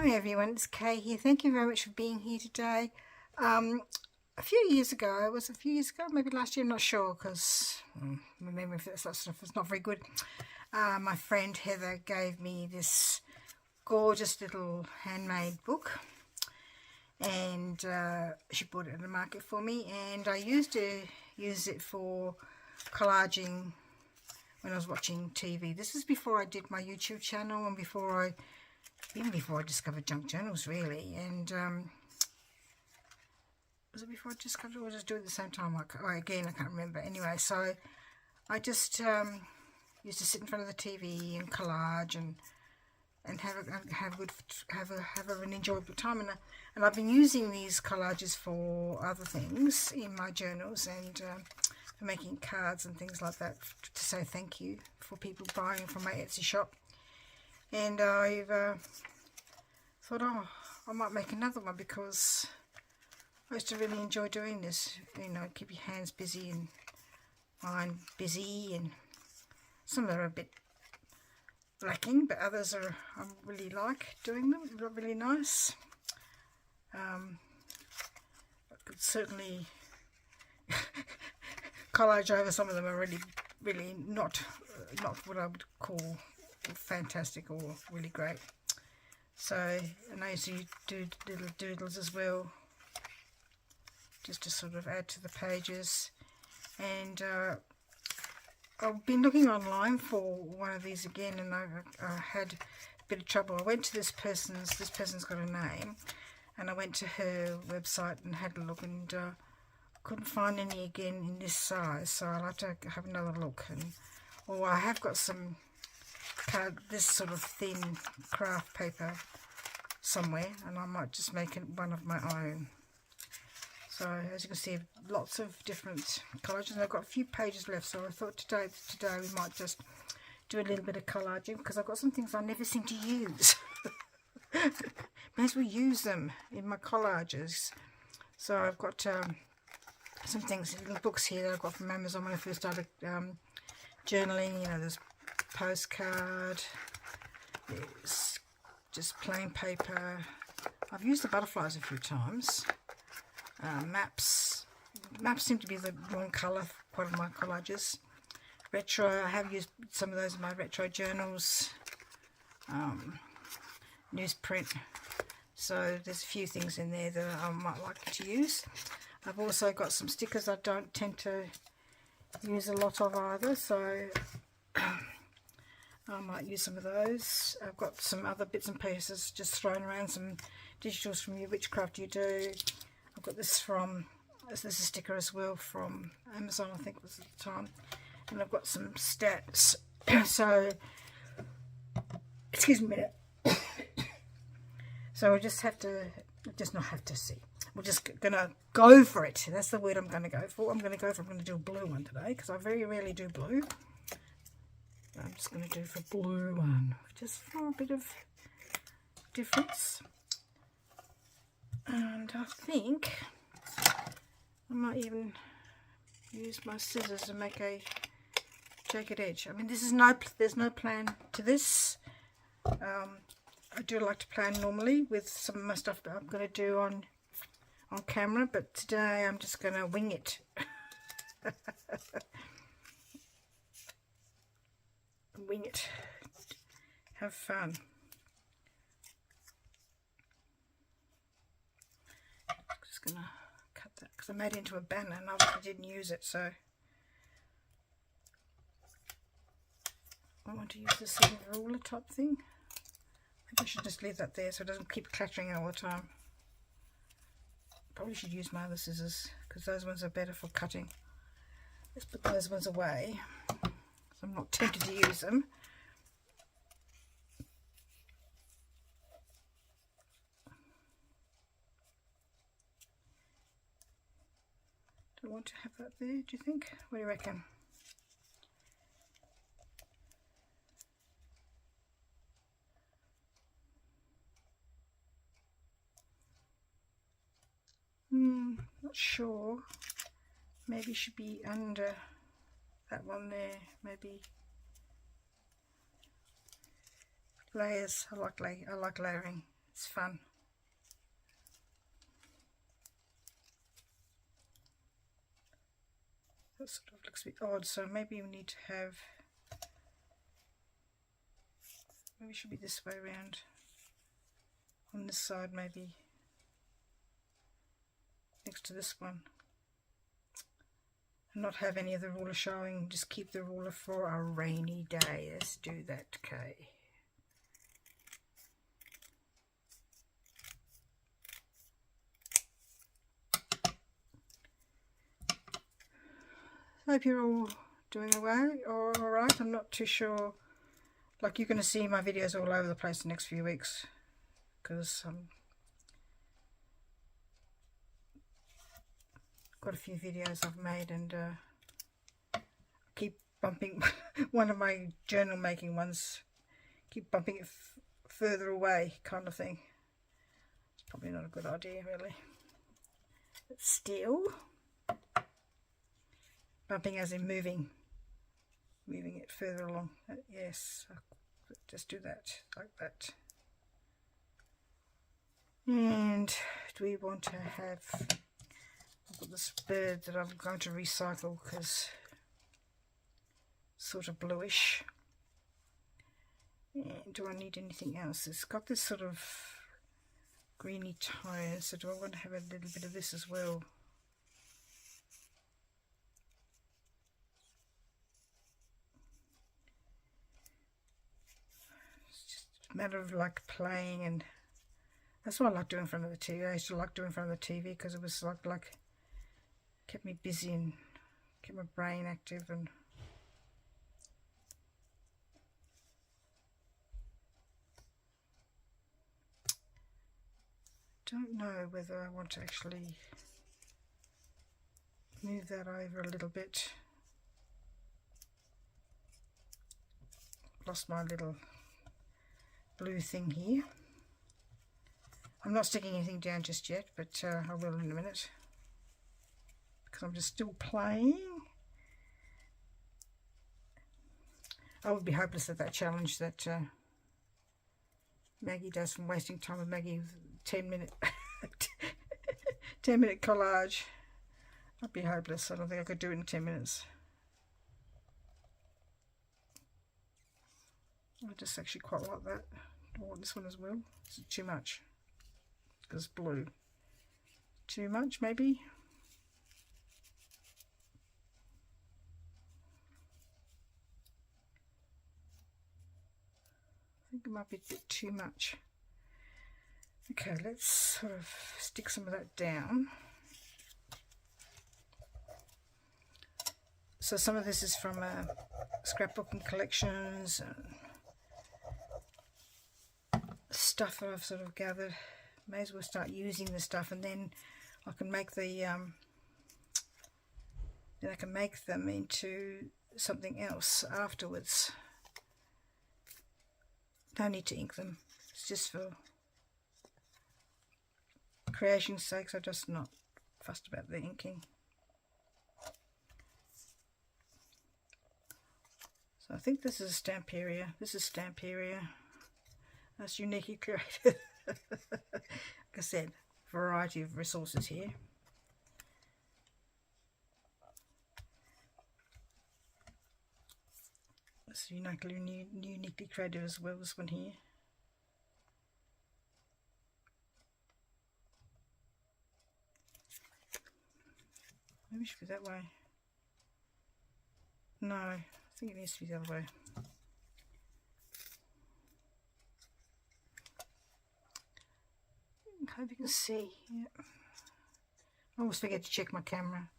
Hi everyone, it's Kay here. Thank you very much for being here today. A few years ago, maybe last year, I'm not sure because my memory for that sort of stuff is not very good. My friend Heather gave me this gorgeous little handmade book, and she bought it in the market for me, and I used to use it for collaging when I was watching TV. This is before I did my YouTube channel and even before I discovered junk journals, really. And was it before I discovered it, or was I just do it at the same time? Again, I can't remember. Anyway, so I just used to sit in front of the TV and collage and have an enjoyable time. And I've been using these collages for other things in my journals and for making cards and things like that to say thank you for people buying from my Etsy shop. And I've thought, oh, I might make another one because I used to really enjoy doing this. You know, keep your hands busy and mind busy, and some of them are a bit lacking, but others I really like doing them. They're really nice. I could certainly collage over some of them. Are really not what I would call fantastic or really great. So, and I used to do little doodles as well, just to sort of add to the pages. And I've been looking online for one of these again, and I had a bit of trouble. I went to this person's got a name, and I went to her website and had a look, and couldn't find any again in this size, so I'll have to have another look. Or I have got some this sort of thin craft paper somewhere, and I might just make one of my own. So as you can see, lots of different collages, and I've got a few pages left, so I thought today we might just do a little bit of collaging, because I've got some things I never seem to use. May as well use them in my collages. So I've got some things, little books here that I got from Amazon when I first started journaling. You know, there's postcard, there's just plain paper. I've used the butterflies a few times. Maps seem to be the wrong colour for part of my collages. Retro, I have used some of those in my retro journals. Newsprint. So there's a few things in there that I might like to use. I've also got some stickers I don't tend to use a lot of either, so I might use some of those. I've got some other bits and pieces just thrown around, some digitals from your Witchcraft You Do. I've got this is a sticker as well from Amazon, I think was at the time. And I've got some stats. So, excuse me a minute. So we'll just see. We're just going to go for it. That's the word I'm going to go for. I'm going to do a blue one today, because I very rarely do blue. I'm just going to do for blue one, just for a bit of difference. And I think I might even use my scissors and make a jagged edge. I mean, there's no plan to this. I do like to plan normally with some of my stuff that I'm going to do on camera, but today I'm just going to wing it. Wing it. Have fun. Just going to cut that because I made it into a banner and I didn't use it, so I want to use this sort of ruler type thing. I should just leave that there so it doesn't keep clattering all the time. Probably should use my other scissors because those ones are better for cutting. Let's put those ones away so I'm not tempted to use them. Do I want to have that there, do you think? What do you reckon? Not sure. Maybe it should be under that one there. Maybe layers. I like layering. It It's fun. That sort of looks a bit odd, so maybe we need to have, maybe it should be this way around. On this side, maybe next to this one. And not have any of the ruler showing, just keep the ruler for a rainy day. Let's do that, okay. Hope you're all doing alright. I'm not too sure. Like, you're going to see my videos all over the place the next few weeks, because got a few videos I've made, and keep bumping one of my journal making ones, keep bumping it further away, kind of thing. It's probably not a good idea, really, but still, bumping as in moving it further along. Yes, I'll just do that like that. And do we want to have, I've got this bird that I'm going to recycle because it's sort of bluish. And do I need anything else? It's got this sort of greeny tone, so do I want to have a little bit of this as well? It's just a matter of like playing, and that's what I like doing in front of the TV. I used to like doing in front of the TV because it was like kept me busy and kept my brain active. And don't know whether I want to actually move that over a little bit. Lost my little blue thing here. I'm not sticking anything down just yet, but I will in a minute, because I'm just still playing. I would be hopeless at that challenge that Maggie does from Wasting Time with Maggie, 10-minute 10-minute collage. I'd be hopeless. I don't think I could do it in 10 minutes. I just actually quite like that. I want this one as well. Is it too much? Because blue. Too much, maybe? I think it might be a bit too much. Okay, let's sort of stick some of that down. So some of this is from scrapbooking collections and stuff that I've sort of gathered. May as well start using the stuff, and then I can make the then I can make them into something else afterwards. No need to ink them. It's just for creation's sake. I'm just not fussed about the inking. So I think this is a stamp area. This is stamp area. That's uniquely created. Like I said, variety of resources here. It's uniquely creative as well, this one here. Maybe it should be that way. No, I think it needs to be the other way. I hope you can see. Yeah. I always forget to check my camera.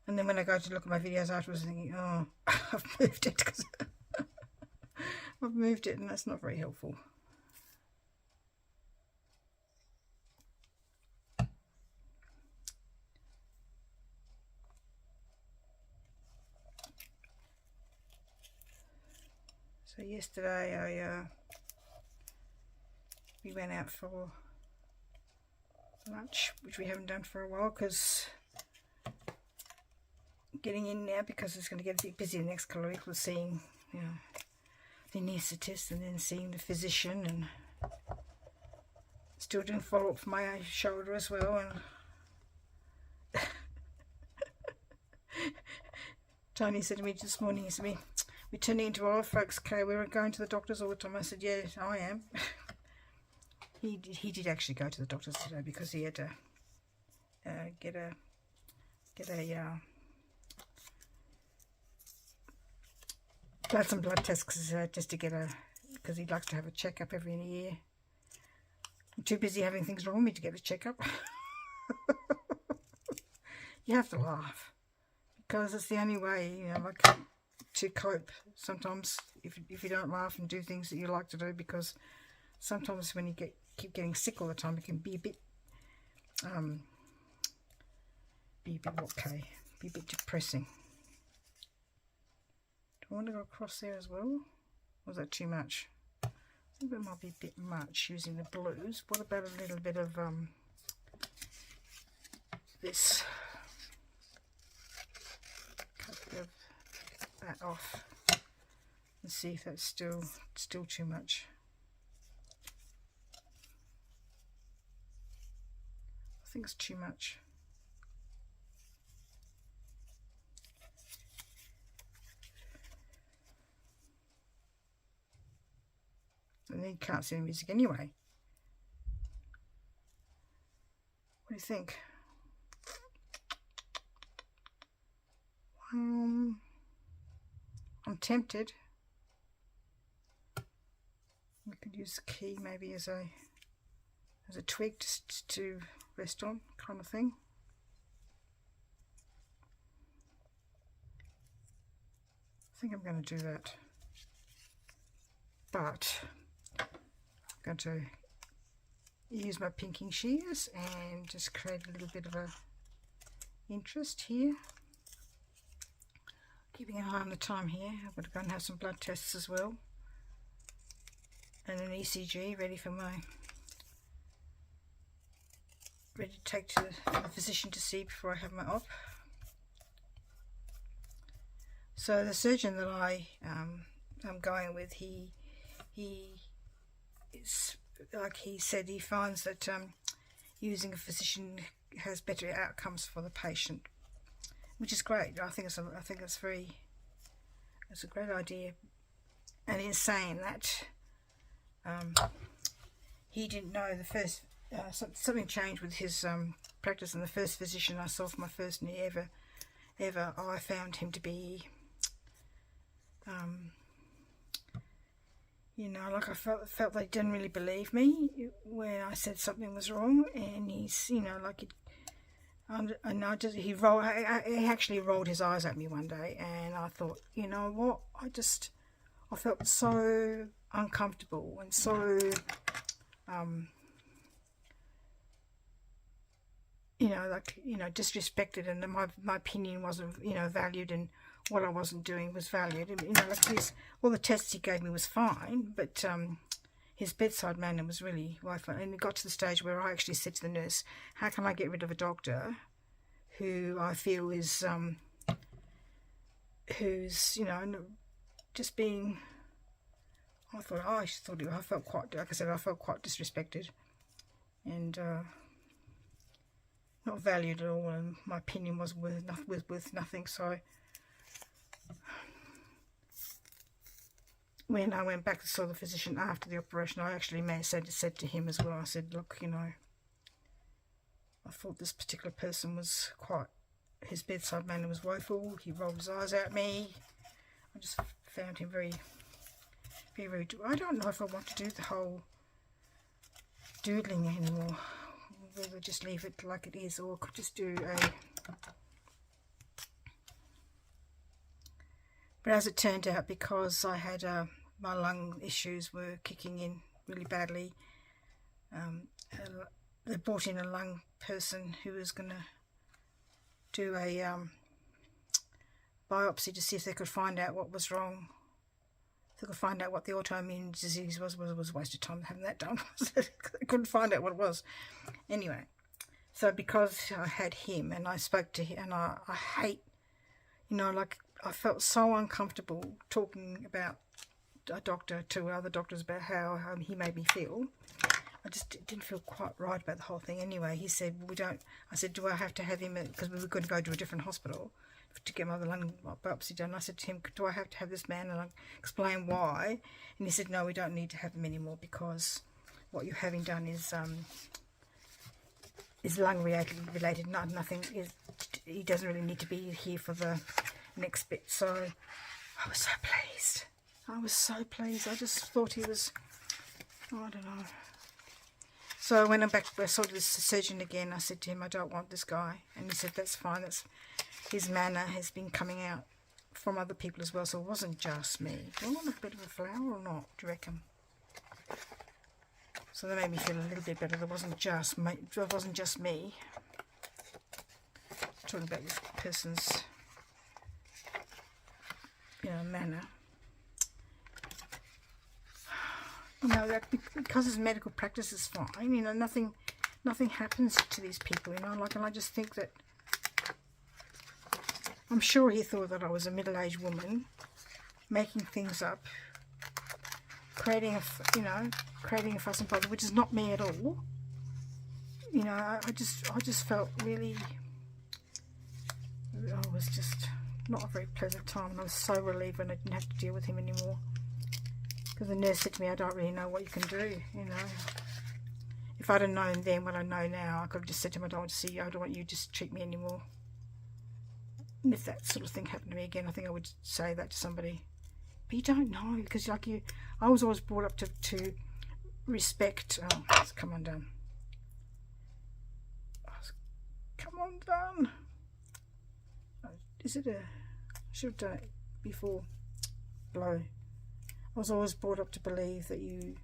And then when I go to look at my videos afterwards, I'm thinking, oh, I've moved it, because I've moved it, and that's not very helpful. So yesterday we went out for lunch, which we haven't done for a while, because getting in now, because it's going to get a bit busy the next couple of weeks with seeing, you know, the anaesthetist and then seeing the physician, and still doing follow-up for my shoulder as well. And Tony said to me this morning, he said to me, "We're turning into old folks, Kay. We're going to the doctors all the time." I said, "Yeah, I am." He did actually go to the doctors today because he had to get some blood tests just to get because he'd like to have a checkup every year. I'm too busy having things wrong with me to get a checkup. You have to laugh because it's the only way, you know, like, to cope sometimes if you don't laugh and do things that you like to do, because sometimes when you keep getting sick all the time, it can be a bit depressing. Do I want to go across there as well? Or is that too much? I think it might be a bit much using the blues. What about a little bit of this? Cut a bit of that off and see if that's still too much. I think it's too much. And then you can't see the music anyway. What do you think? I'm tempted. We could use the key maybe as a twig just to rest on, kind of thing. I think I'm going to do that, but I'm going to use my pinking shears and just create a little bit of a interest here. Keeping an eye on the time here. I've got to go and have some blood tests as well, and an ECG ready to take to the physician to see before I have my op. So the surgeon that I'm going with, he is, like he said, he finds that using a physician has better outcomes for the patient, which is great. I think it's a great idea. And in saying that, he didn't know the first. Something changed with his practice, and the first physician I saw for my first knee ever, I found him to be, you know, like I felt they didn't really believe me when I said something was wrong, and he's, you know, like he actually rolled his eyes at me one day, and I thought, you know what, I felt so uncomfortable and so you know, like, you know, disrespected, and my opinion wasn't, you know, valued, and what I wasn't doing was valued. And, you know, like all the tests he gave me was fine, but his bedside manner was really wonderful. And it got to the stage where I actually said to the nurse, "How can I get rid of a doctor who I feel is who's, you know, just being." I felt quite, like I said, I felt quite disrespected and not valued at all, and my opinion was worth nothing. So when I went back to saw the physician after the operation, I actually said to him as well, I said, "Look, you know, I thought this particular person was quite, his bedside manner was woeful. He rolled his eyes at me. I just found him very, very, I don't know if I want to do the whole doodling anymore, whether just leave it like it is, or could just do a." But as it turned out, because I had my lung issues were kicking in really badly, they brought in a lung person who was going to do a biopsy to see if they could find out what was wrong. If they could find out what the autoimmune disease was a waste of time having that done. They couldn't find out what it was. Anyway, so because I had him and I spoke to him, and I hate, you know, like, I felt so uncomfortable talking about a doctor to other doctors about how he made me feel. I just didn't feel quite right about the whole thing. Anyway, he said, well, we don't, I said, do I have to have him, because we were going to go to a different hospital to get my other lung biopsy done. I said to him, do I have to have this man? And I explained why. And he said, no, we don't need to have him anymore, because what you're having done is lung related, nothing is, he doesn't really need to be here for the next bit. So I was so pleased. I was so pleased. I just thought he was, I don't know. So when I'm back, I saw this surgeon again. I said to him, I don't want this guy. And he said, that's fine. That's his manner has been coming out from other people as well. So it wasn't just me. Do I want a bit of a flower or not? Do you reckon? So that made me feel a little bit better. It wasn't just me. Talking about this person's, manner. That because his medical practice is fine, nothing happens to these people, and I just think that, I'm sure he thought that I was a middle-aged woman making things up, creating a fuss and bother, which is not me at all. I just felt really, it was just not a very pleasant time, and I was so relieved when I didn't have to deal with him anymore. Because the nurse said to me, I don't really know what you can do, If I'd have known then what I know now, I could have just said to him, I don't want to see you, I don't want you to just treat me anymore. And if that sort of thing happened to me again, I think I would say that to somebody. But you don't know, because I was always brought up to respect, it's come undone. Come undone. Is it I should have done it before. Blow. I was always brought up to believe that you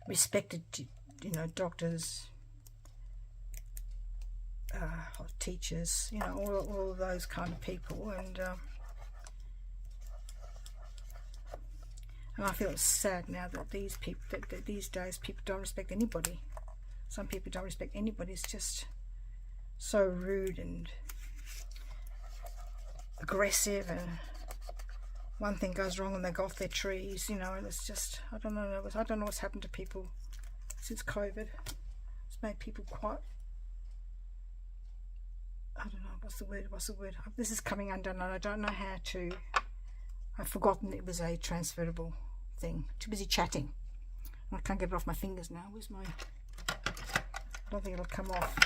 respected, doctors, teachers, all of those kind of people, and I feel it's sad now that these people, that these days people don't respect anybody. Some people don't respect anybody. It's just so rude and aggressive, and one thing goes wrong and they go off their trees, and it's just, I don't know what's happened to people since COVID. It's made people quite, I don't know, what's the word, this is coming undone, and I don't know how to, I've forgotten it was a transferable thing. Too busy chatting, I can't get it off my fingers now. Where's my, I don't think it'll come off.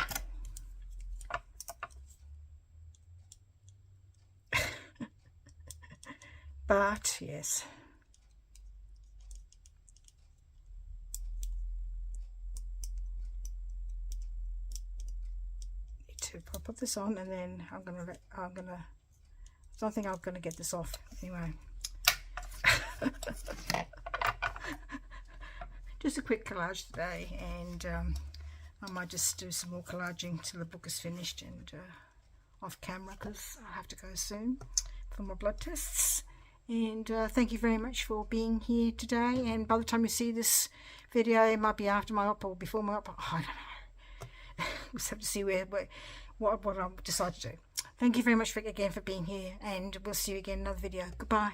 But yes, need to put this on, and then I don't think I'm gonna get this off anyway. Just a quick collage today, and I might just do some more collaging till the book is finished, and off camera, because I have to go soon for my blood tests. And thank you very much for being here today, and by the time you see this video, it might be after my op or before my op. I don't know. We'll just have to see what I decide to do. Thank you very much again for being here, and we'll see you again in another video. Goodbye.